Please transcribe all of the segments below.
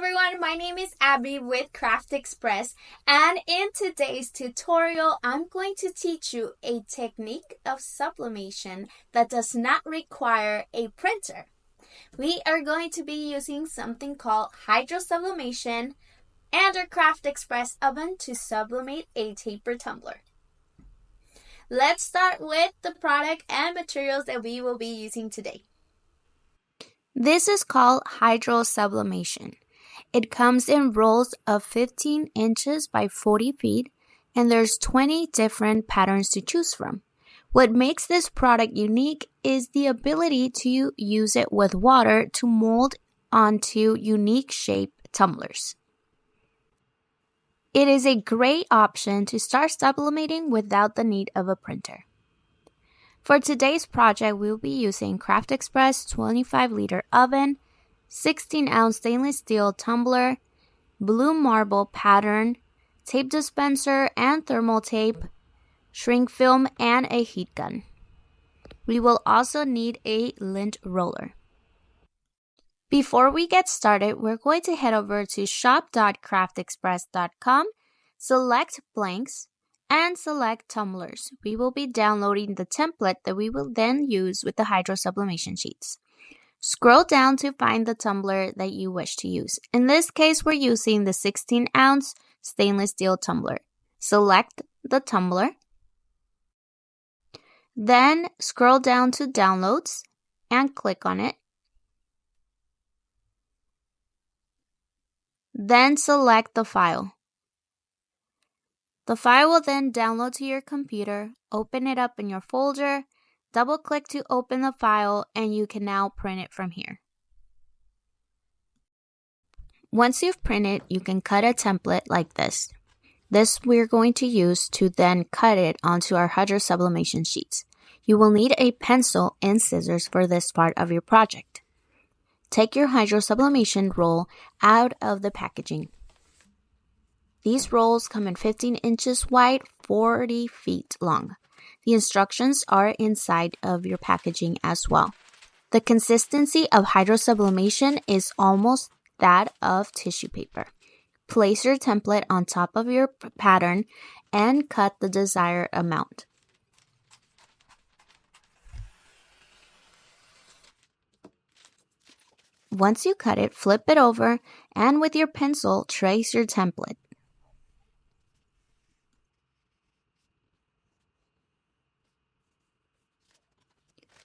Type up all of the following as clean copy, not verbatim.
everyone, my name is Abby with Craft Express, and in today's tutorial I'm going to teach you a technique of sublimation that does not require a printer. We are going to be using something called Hydro Sublimation and our Craft Express oven to sublimate a taper tumbler. Let's start with the product and materials that we will be using today. This is called Hydro Sublimation. It comes in rolls of 15 inches by 40 feet, and there's 20 different patterns to choose from. What makes this product unique is the ability to use it with water to mold onto unique shaped tumblers. It is a great option to start sublimating without the need of a printer. For today's project, we will be using Craft Express 25-liter oven, 16-ounce stainless steel tumbler, blue marble pattern, tape dispenser and thermal tape, shrink film, and a heat gun. We will also need a lint roller. Before we get started, we're going to head over to shop.craftexpress.com, select blanks, and select tumblers. We will be downloading the template that we will then use with the Hydro Sublimation sheets. Scroll down to find the tumbler that you wish to use. In this case, we're using the 16-ounce stainless steel tumbler. Select the tumbler. Then scroll down to Downloads and click on it. Then select the file. The file will then download to your computer. Open it up in your folder. Double-click to open the file, and you can now print it from here. Once you've printed, you can cut a template like this. This we're going to use to then cut it onto our Hydro Sublimation sheets. You will need a pencil and scissors for this part of your project. Take your Hydro Sublimation roll out of the packaging. These rolls come in 15 inches wide, 40 feet long. The instructions are inside of your packaging as well. The consistency of Hydro Sublimation is almost that of tissue paper. Place your template on top of your pattern and cut the desired amount. Once you cut it, flip it over and with your pencil, trace your template.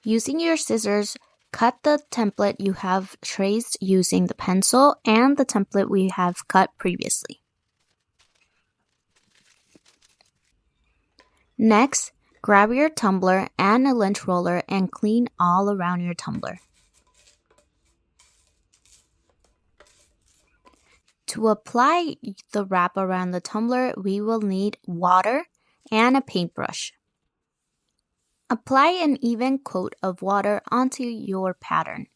Using your scissors, cut the template you have traced using the pencil and the template we have cut previously. Next, grab your tumbler and a lint roller and clean all around your tumbler. To apply the wrap around the tumbler, we will need water and a paintbrush. Apply an even coat of water onto your pattern.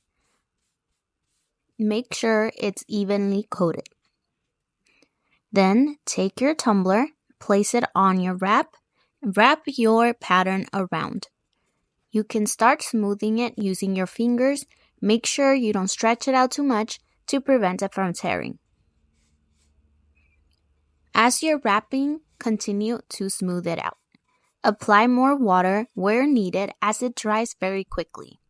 Make sure it's evenly coated. Then take your tumbler, place it on your wrap your pattern around. You can start smoothing it using your fingers. Make sure you don't stretch it out too much to prevent it from tearing. As you're wrapping, continue to smooth it out. Apply more water where needed as it dries very quickly.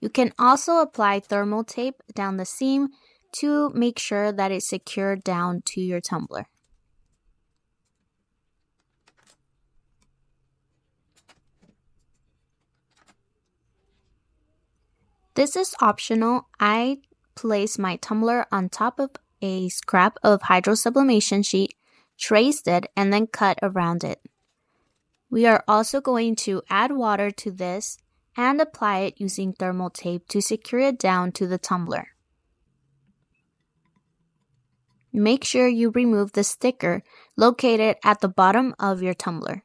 You can also apply thermal tape down the seam to make sure that it's secured down to your tumbler. This is optional. I place my tumbler on top of a scrap of Hydro Sublimation sheet, traced it, and then cut around it. We are also going to add water to this and apply it using thermal tape to secure it down to the tumbler. Make sure you remove the sticker located at the bottom of your tumbler.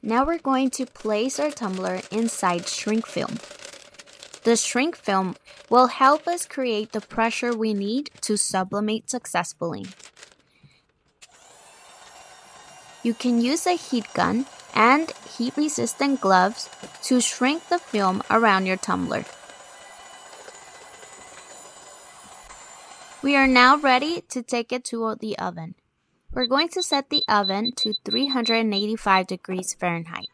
Now we're going to place our tumbler inside shrink film. The shrink film will help us create the pressure we need to sublimate successfully. You can use a heat gun and heat-resistant gloves to shrink the film around your tumbler. We are now ready to take it to the oven. We're going to set the oven to 385 degrees Fahrenheit.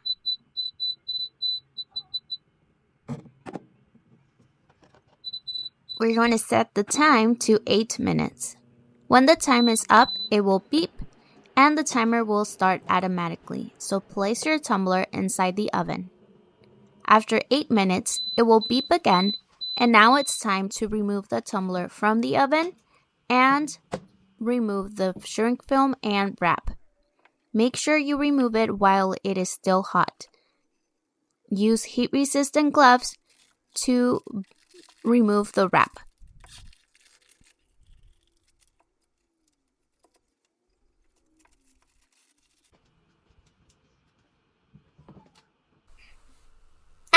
We're going to set the time to 8 minutes. When the time is up, it will beep and the timer will start automatically, so place your tumbler inside the oven. After 8 minutes, it will beep again, and now it's time to remove the tumbler from the oven and remove the shrink film and wrap. Make sure you remove it while it is still hot. Use heat-resistant gloves to remove the wrap.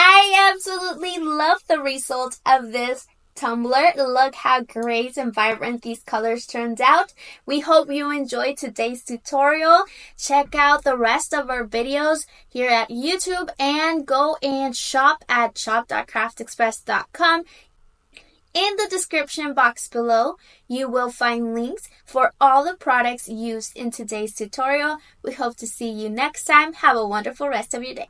I absolutely love the result of this tumbler. Look how great and vibrant these colors turned out. We hope you enjoyed today's tutorial. Check out the rest of our videos here at YouTube and go and shop at shop.craftexpress.com. In the description box below, you will find links for all the products used in today's tutorial. We hope to see you next time. Have a wonderful rest of your day.